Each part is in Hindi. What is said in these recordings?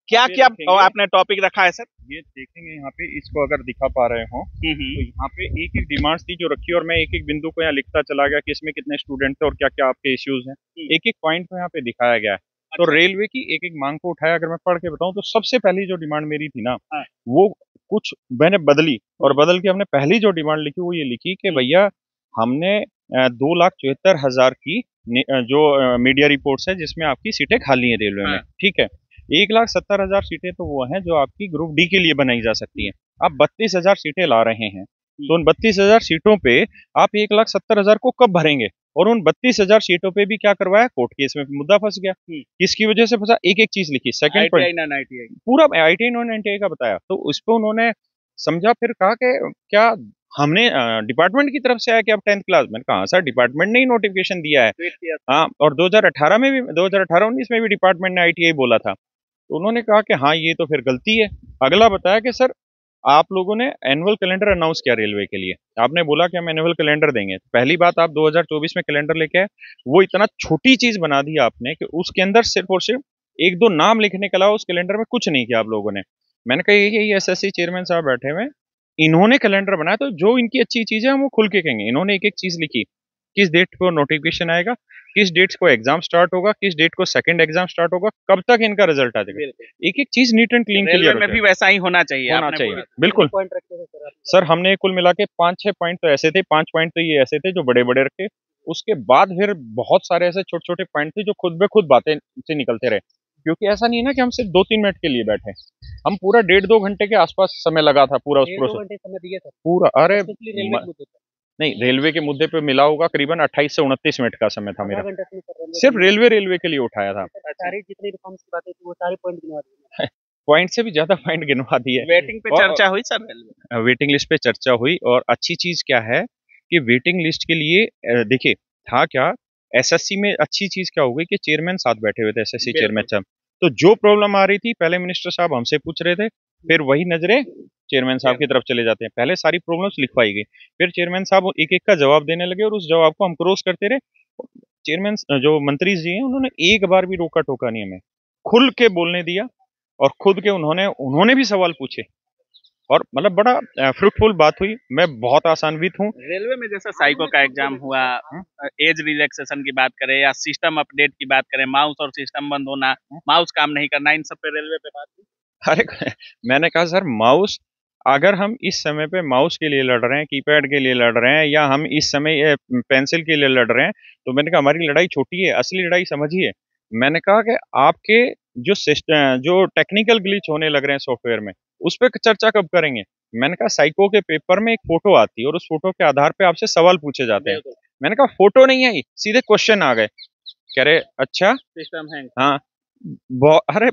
क्या आप ये क्या देखेंगे, आपने टॉपिक रखा है सर? ये देखेंगे यहाँ पे, इसको अगर दिखा पा रहे हो तो यहाँ पे एक एक डिमांड्स थी जो रखी, और मैं एक एक बिंदु को यहाँ लिखता चला गया कि इसमें कितने स्टूडेंट थे और क्या क्या आपके इश्यूज हैं। एक एक पॉइंट को यहाँ पे दिखाया गया है। तो अच्छा। रेलवे की एक एक मांग को उठाया, अगर मैं पढ़ के बताऊं तो सबसे पहली जो डिमांड मेरी थी ना, हाँ। वो कुछ मैंने बदली, और बदल के हमने पहली जो डिमांड लिखी वो ये लिखी कि भैया हमने 2,74,000 की जो मीडिया रिपोर्ट्स है जिसमें आपकी सीटें खाली हैं रेलवे में, हाँ। ठीक है। 1,70,000 सीटें तो वो हैं जो आपकी ग्रुप डी के लिए बनाई जा सकती हैं। आप 32,000 सीटें ला रहे हैं, तो उन 32,000 सीटों पे आप 1,70,000 को कब भरेंगे? और उन 32,000 सीटों पे भी क्या करवाया, कोर्ट केस में मुद्दा फंस गया। किसकी वजह से फंसा? एक एक चीज लिखी, second point ITI non ITI. पूरा IIT नॉन IIT का बताया, तो उस पर उन्होंने समझा, फिर कहा कि क्या हमने डिपार्टमेंट की तरफ से आया कि अब 10th क्लास, मैंने कहा सर डिपार्टमेंट ने ही नोटिफिकेशन दिया है। हाँ, और 2018 में भी, 2018-19 में भी डिपार्टमेंट ने ITI बोला था। तो उन्होंने कहा कि हाँ ये तो फिर गलती है। अगला बताया कि सर आप लोगों ने एनुअल कैलेंडर अनाउंस किया रेलवे के लिए, आपने बोला कि हम एनुअल कैलेंडर देंगे। पहली बात, आप 2024 में कैलेंडर लेके आए, वो इतना छोटी चीज बना दी आपने कि उसके अंदर सिर्फ और सिर्फ एक दो नाम लिखने के अलावा उस कैलेंडर में कुछ नहीं किया आप लोगों ने। मैंने कहा यही SSC चेयरमैन साहब बैठे हुए हैं, इन्होंने कैलेंडर बनाया, तो जो इनकी अच्छी चीज है हम वो खुल के कहेंगे। इन्होंने एक एक चीज लिखी, किस डेट को नोटिफिकेशन आएगा, किस डेट्स को एग्जाम स्टार्ट होगा, किस डेट को सेकंड एग्जाम स्टार्ट होगा, कब तक इनका रिजल्ट आ जाएगा। एक एक चीज neat and clean railway clear हो में जाए, भी वैसा ही होना चाहिए, होना आपने चाहिए बोला। बिल्कुल। पॉइंट रखते थे सर आप? सर हमने कुल मिला के 5-6 पॉइंट तो ऐसे थे, 5 पॉइंट तो ये ऐसे थे जो बड़े बड़े रखे। उसके बाद फिर बहुत सारे ऐसे छोटे छोटे पॉइंट थे जो खुद ब खुद बातें से निकलते रहे, क्योंकि ऐसा नहीं है ना कि हम सिर्फ 2-3 मिनट के लिए बैठे, हम पूरा 1.5-2 घंटे के आसपास समय लगा था पूरा उस डेढ़ दो प्रोसेस घंटे समय दिए सर, पूरा। अरे स्पेशली रेलवे के मुद्दे पर। नहीं, रेलवे के मुद्दे पे मिला होगा करीबन 28 से 29 मिनट का समय था आधा मेरा, घंटा समय सर रेलवे के सिर्फ मुद्दे रेलवे के लिए उठाया था। पर। सारी जितनी रिफॉर्म्स की बातें थी वो सारे पॉइंट गिनवा दिए। पॉइंट से भी ज्यादा पॉइंट गिनवा दिए। वेटिंग पे और चर्चा हुई सर रेलवे? वेटिंग लिस्ट पे चर्चा हुई, और अच्छी चीज क्या है कि वेटिंग लिस्ट के लिए देखिए था क्या, SSC में अच्छी चीज क्या हो गई कि चेयरमैन साथ बैठे हुए थे, SSC चेयरमैन साहब। तो जो प्रॉब्लम आ रही थी पहले मिनिस्टर साहब हमसे पूछ रहे थे, फिर वही नजरे चेयरमैन साहब की तरफ चले जाते हैं। पहले सारी प्रॉब्लम्स लिखवाई गई, फिर चेयरमैन साहब एक एक का जवाब देने लगे, और उस जवाब को हम क्रॉस करते रहे। चेयरमैन जो मंत्री जी हैं उन्होंने एक बार भी रोका टोका नहीं, हमें खुल के बोलने दिया, और खुद के उन्होंने उन्होंने भी सवाल पूछे, और मतलब बड़ा फ्रूटफुल बात हुई। मैं बहुत आसान्वित हूँ। रेलवे में जैसे साइको का एग्जाम हुआ, एज रिलैक्सेशन की बात करें या सिस्टम अपडेट की बात करें, माउस और सिस्टम बंद होना, माउस काम नहीं करना, इन सब पे रेलवे पे बात हुई? अरे मैंने कहा सर माउस, अगर हम इस समय पे माउस के लिए लड़ रहे हैं, कीपैड के लिए लड़ रहे हैं, या हम इस समय पेंसिल के लिए लड़ रहे हैं, तो मैंने कहा हमारी लड़ाई छोटी है, असली लड़ाई समझिए। मैंने कहा कि आपके जो सिस्टम, जो टेक्निकल ग्लिच होने लग रहे हैं सॉफ्टवेयर में, उस पर चर्चा कब करेंगे। मैंने कहा साइको के पेपर में एक फोटो आती है और उस फोटो के आधार पे आपसे सवाल पूछे जाते हैं। मैंने कहा फोटो नहीं आई, सीधे क्वेश्चन आ गए। कह रहे अच्छा, सिस्टम हैंग। हाँ। अरे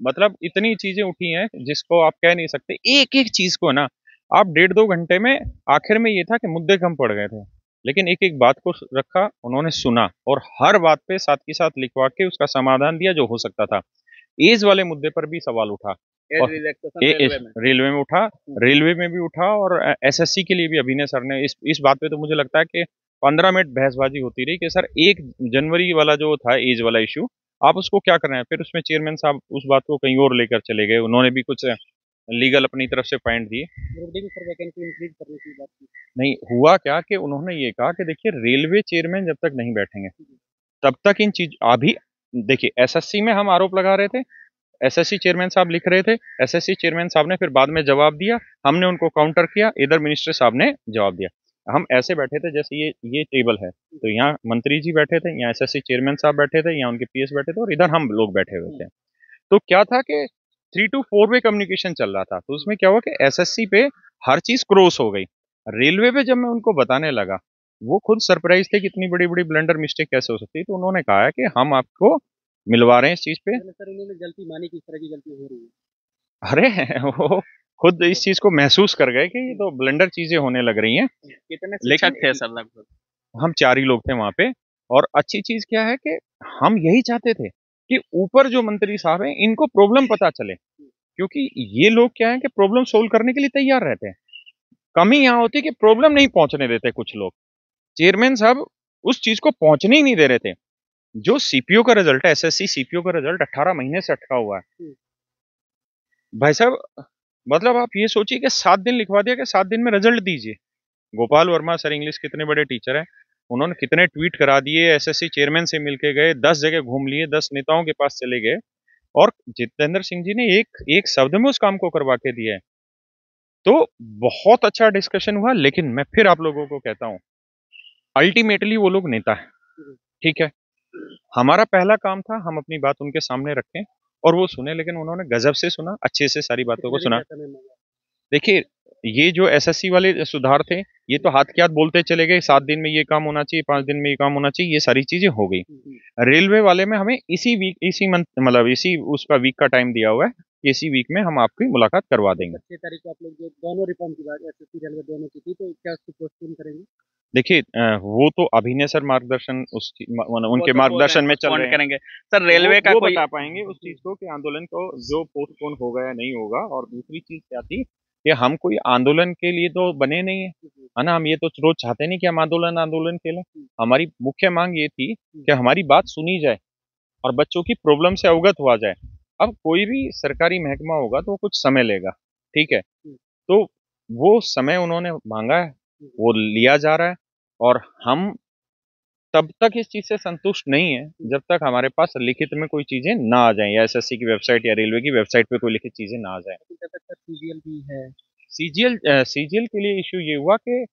मतलब इतनी चीजें उठी हैं जिसको आप कह नहीं सकते, एक एक चीज को ना आप 1.5-2 घंटे में। आखिर में ये था कि मुद्दे कम पड़ गए थे, लेकिन एक एक बात को रखा, उन्होंने सुना, और हर बात पे साथ के साथ लिखवा के उसका समाधान दिया जो हो सकता था। एज वाले मुद्दे पर भी सवाल उठा, एज और रिलैक्सेशन रेलवे में। रेलवे में उठा, रेलवे में भी उठा, और SSC के लिए भी अभिनय सर ने इस बात पे तो मुझे लगता है कि 15 मिनट बहसबाजी होती रही कि सर 1 जनवरी वाला जो था एज वाला इशू, आप उसको क्या कर रहे हैं। फिर उसमें चेयरमैन साहब उस बात को कहीं और लेकर चले गए, उन्होंने भी कुछ लीगल अपनी तरफ से पॉइंट दिए। ग्रुप डी में सर वैकेंसी इंक्रीज करने की बात की। नहीं हुआ क्या कि उन्होंने ये कहा कि देखिए रेलवे चेयरमैन जब तक नहीं बैठेंगे तब तक इन चीज अभी देखिए SSC में हम आरोप लगा रहे थे, SSC चेयरमैन साहब लिख रहे थे, SSC चेयरमैन साहब ने फिर बाद में जवाब दिया, हमने उनको काउंटर किया, इधर मिनिस्टर साहब ने जवाब दिया। हम ऐसे बैठे थे जैसे ये टेबल है, तो यहाँ मंत्री जी बैठे थे, यहाँ SSC चेयरमैन साहब बैठे थे, यहाँ उनके PS बैठे थे, और इधर हम लोग बैठे हुए थे। तो क्या था कि 3 to 4 वे कम्युनिकेशन चल रहा था। तो उसमें क्या हुआ कि SSC पे हर चीज क्रॉस हो गई। रेलवे पे जब मैं उनको बताने लगा, वो खुद सरप्राइज थे कि इतनी बड़ी बड़ी ब्लंडर मिस्टेक कैसे हो सकती है। तो उन्होंने कहा है कि हम आपको मिलवा रहे हैं इस चीज पे। सर उन्होंने गलती मानी कि इस तरह की गलती हो रही है? अरे वो खुद इस चीज को महसूस कर गए कि ये तो ब्लंडर चीजें होने लग रही हैं। कितने लेकिन शिक्षक थे सर लगभग? हम 4 ही लोग थे वहां पे। और अच्छी चीज क्या है कि हम यही चाहते थे कि ऊपर जो मंत्री साहब हैं इनको प्रॉब्लम पता चले, क्योंकि ये लोग क्या है कि प्रॉब्लम सोल्व करने के लिए तैयार रहते हैं। कमी यहाँ होती है कि प्रॉब्लम नहीं पहुंचने देते कुछ लोग। चेयरमैन साहब उस चीज को पहुंचने ही नहीं दे रहे थे। जो CPO का रिजल्ट है, SSC CPO का रिजल्ट 18 महीने से अटका हुआ है। भाई साहब, मतलब आप ये सोचिए कि 7 दिन लिखवा दिया कि 7 दिन में रिजल्ट दीजिए। गोपाल वर्मा सर इंग्लिश कितने बड़े टीचर हैं, उन्होंने कितने ट्वीट करा दिए, एसएससी चेयरमैन से मिलके गए, 10 जगह घूम लिए, 10 नेताओं के पास चले गए, और जितेंद्र सिंह जी ने एक एक शब्द में उस काम को करवा के दिया है। तो बहुत अच्छा डिस्कशन हुआ, लेकिन मैं फिर आप लोगों को कहता हूँ, अल्टीमेटली वो लोग नेता है, ठीक है। हमारा पहला काम था हम अपनी बात उनके सामने रखें और वो सुने, लेकिन उन्होंने गजब से सुना, अच्छे से सारी बातों को कितने दिन सुना। का समय मांगा? देखिए, ये जो एसएससी वाले सुधार थे, ये तो हाथ के हाथ बोलते चले गए, 7 दिन में ये काम होना चाहिए, 5 दिन में ये काम होना चाहिए, ये सारी चीजें हो गई। हम्म, रेलवे वाले में हमें इसी वीक, इसी मंथ, मतलब इसी उसका वीक का टाइम दिया हुआ है, इसी वीक में हम आपकी मुलाकात करवा देंगे। 6 तारीख को आप लोग जो दोनों रिफॉर्म की बात एसएससी रेलवे दोनों की थी, तो क्या उसको पोस्टपोन करेंगे? देखिए, वो तो अभिनय सर मार्गदर्शन उनके मार्गदर्शन में चल फोन रहे हैं, करेंगे सर। तो रेलवे का वो कोई बता पाएंगे उस चीज को कि आंदोलन को जो पोस्टपोन होगा या नहीं होगा। और दूसरी चीज क्या थी कि हम कोई आंदोलन के लिए तो बने नहीं है ना, हम ये तो रोज चाहते नहीं कि हम आंदोलन आंदोलन खेलें। हमारी मुख्य मांग ये थी कि हमारी बात सुनी जाए और बच्चों की प्रॉब्लम से अवगत हुआ जाए। अब कोई भी सरकारी महकमा होगा तो वो कुछ समय लेगा, ठीक है, तो वो समय उन्होंने मांगा है, वो लिया जा रहा है। और हम तब तक इस चीज से संतुष्ट नहीं है जब तक हमारे पास लिखित में कोई चीजें ना आ जाएं, या एसएससी की वेबसाइट या रेलवे की वेबसाइट पे कोई लिखित चीजें ना आ जाएं। लेकिन जब तक सीजीएल भी है। सीजीएल के लिए इश्यू ये हुआ कि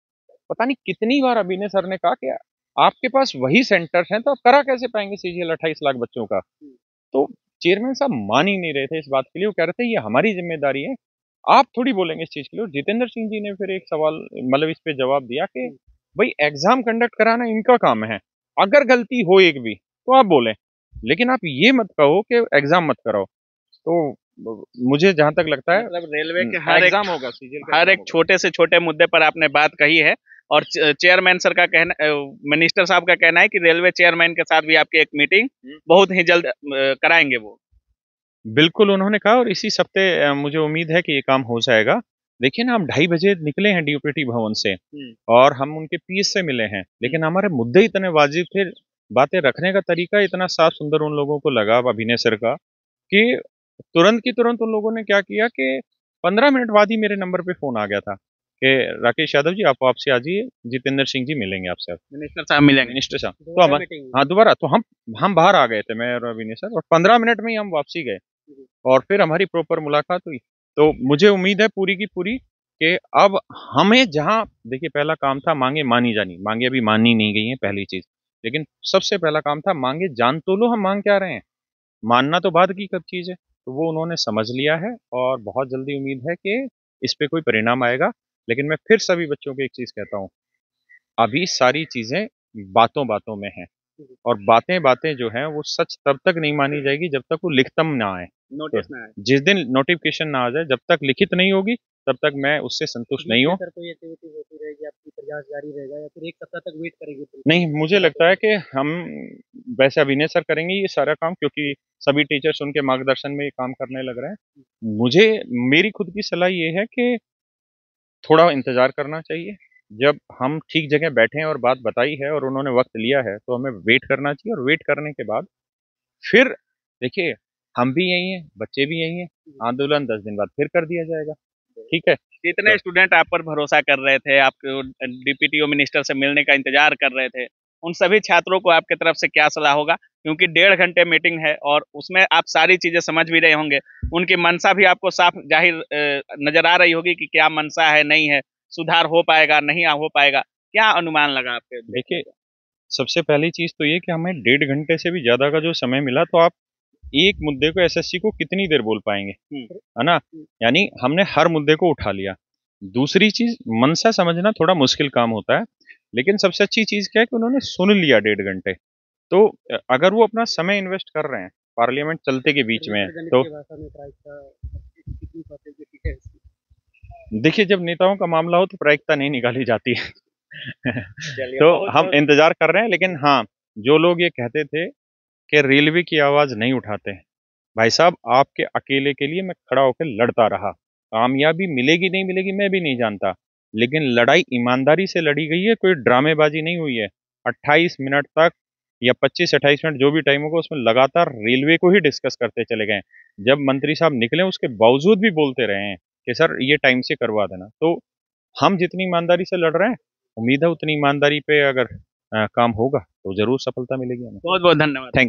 पता नहीं कितनी बार अभिनय सर ने कहा कि आपके पास वही सेंटर्स हैं तो आप करा कैसे पाएंगे सीजीएल 28 लाख बच्चों का। तो चेयरमैन साहब मान ही नहीं रहे थे इस बात के लिए, वो कह रहे थे ये हमारी जिम्मेदारी है, आप थोड़ी बोलेंगे इस चीज के लिए। और जितेंद्र सिंह जी ने फिर एक सवाल, मतलब इस पे जवाब दिया कि भाई एग्जाम कंडक्ट कराना इनका काम है, अगर गलती हो एक भी तो आप बोलें, लेकिन आप ये मत कहो कि एग्जाम मत कराओ। तो मुझे जहां तक लगता है मतलब रेलवे के हर एक एग्जाम होगा, सीजीएल का हर एग्जाम एक होगा। छोटे से छोटे मुद्दे पर आपने बात कही है। और चेयरमैन सर का कहना, मिनिस्टर साहब का कहना है कि रेलवे चेयरमैन के साथ भी आपकी एक मीटिंग बहुत ही जल्द कराएंगे वो। बिल्कुल उन्होंने कहा, और इसी हफ्ते मुझे उम्मीद है कि ये काम हो जाएगा। देखिए ना, हम 2:30 बजे निकले हैं डीओपीटी भवन से और हम उनके पीएस से मिले हैं, लेकिन हमारे मुद्दे इतने वाजिब थे, बातें रखने का तरीका इतना साफ सुंदर उन लोगों को लगा अभिनय सर का, कि तुरंत की तुरंत उन लोगों ने क्या किया कि 15 मिनट बाद ही मेरे नंबर पे फोन आ गया था कि राकेश यादव जी आप वापसी आ जाइए, जितेंद्र सिंह जी मिलेंगे आपसे। अब मिनिस्टर साहब मिलेंगे। मिनिस्टर साहब तो दोबारा हम, मीटिंग। हाँ दोबारा, तो हम बाहर आ गए थे, मैं और अभिनय सर, और 15 मिनट में ही हम वापसी गए और फिर हमारी प्रॉपर मुलाकात हुई। तो मुझे उम्मीद है पूरी की पूरी कि अब हमें जहां, देखिए पहला काम था मांगे मानी जानी, मांगे अभी मानी नहीं गई हैं पहली चीज, लेकिन सबसे पहला काम था मांगे जान तो लो हम मांग क्या रहे हैं, मानना तो बाद की कब चीज है। तो वो उन्होंने समझ लिया है और बहुत जल्दी उम्मीद है कि इस पे कोई परिणाम आएगा। लेकिन मैं फिर सभी बच्चों को एक चीज कहता हूँ, अभी सारी चीजें बातों बातों में हैं, और बातें बातें जो हैं वो सच तब तक नहीं मानी जाएगी जब तक वो लिखितम ना आए। तो नोटिस में आए। जिस दिन नोटिफिकेशन ना आ जाए, जब तक लिखित नहीं होगी तब तक मैं उससे संतुष्ट नहीं हूँ। सर कोई एक्टिविटी होती रहेगी, आपकी प्रयास जारी रहेगा या फिर एक सप्ताह तक वेट करेंगे? नहीं, मुझे लगता है कि हम, वैसे अभिनय सर करेंगे ये सारा काम, क्योंकि सभी टीचर्स उनके मार्गदर्शन में ये काम करने लग रहे हैं। मुझे, मेरी खुद की सलाह ये है कि थोड़ा इंतजार करना चाहिए। जब हम ठीक जगह बैठे हैं और बात बताई है और उन्होंने वक्त लिया है तो हमें वेट करना चाहिए, और वेट करने के बाद फिर देखिए, हम भी यही हैं, बच्चे भी यही हैं, आंदोलन 10 दिन बाद फिर कर दिया जाएगा, ठीक है। कितने तो स्टूडेंट आप पर भरोसा कर रहे थे, आपको डीपीटीओ मिनिस्टर से मिलने का इंतजार कर रहे थे, उन सभी छात्रों को आपके तरफ से क्या सलाह होगा? क्योंकि 1.5 घंटे मीटिंग है और उसमें आप सारी चीजें समझ भी रहे होंगे, उनकी मनसा भी आपको साफ जाहिर नजर आ रही होगी कि क्या मनसा है, नहीं है, सुधार हो पाएगा नहीं हो पाएगा, क्या अनुमान लगा आपके? देखिए, सबसे पहली चीज तो ये कि हमें 1.5 घंटे से भी ज्यादा का जो समय मिला, तो आप एक मुद्दे को, एसएससी को कितनी देर बोल पाएंगे, है ना। यानी हमने हर मुद्दे को उठा लिया। दूसरी चीज, मनसा समझना थोड़ा मुश्किल काम होता है, लेकिन सबसे अच्छी चीज क्या है कि उन्होंने सुन लिया 1.5 घंटे। तो अगर वो अपना समय इन्वेस्ट कर रहे हैं, पार्लियामेंट चलते के बीच में, गणित तो की भाषा में प्रायिकता कितनी परसेंटेज है इसकी? देखिए जब नेताओं का मामला हो तो प्रायिकता नहीं निकाली जाती है। चलिए, तो बहुत हम बहुत इंतजार कर रहे हैं, लेकिन हाँ, जो लोग ये कहते थे कि रेलवे की आवाज नहीं उठाते, भाई साहब आपके अकेले के लिए मैं खड़ा होकर लड़ता रहा। कामयाबी मिलेगी नहीं मिलेगी मैं भी नहीं जानता, लेकिन लड़ाई ईमानदारी से लड़ी गई है, कोई ड्रामेबाजी नहीं हुई है। 28 मिनट तक या 25-28 मिनट जो भी टाइम होगा उसमें लगातार रेलवे को ही डिस्कस करते चले गए। जब मंत्री साहब निकले उसके बावजूद भी बोलते रहे हैं कि सर ये टाइम से करवा देना। तो हम जितनी ईमानदारी से लड़ रहे हैं, उम्मीद है उतनी ईमानदारी पे अगर काम होगा तो जरूर सफलता मिलेगी हमें। बहुत बहुत धन्यवाद। थैंक